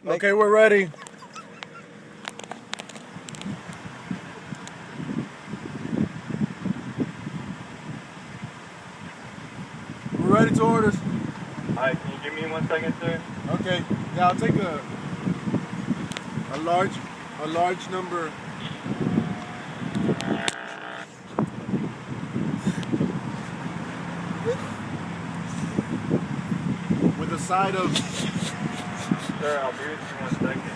Okay, we're ready. We're ready to orders. Alright, can you give me 1 second, sir? Okay. Yeah, I'll take a large number. With a side of. Sir, I'll be with you 1 second.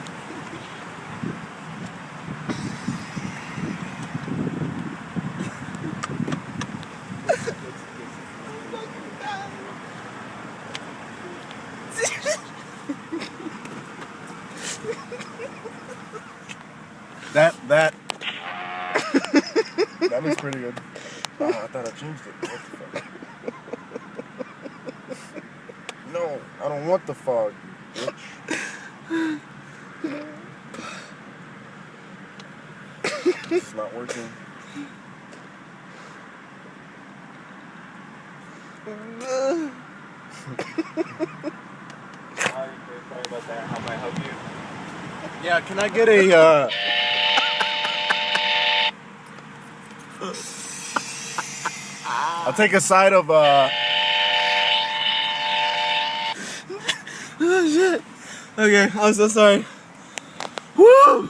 That looks pretty good. Oh, I thought I changed it. What the fuck? No, I don't want the fog, bitch. It's not working. Sorry about that. How may I help you? Yeah, can I get a I'll take a side of Oh shit. Okay, I'm so sorry. Woo!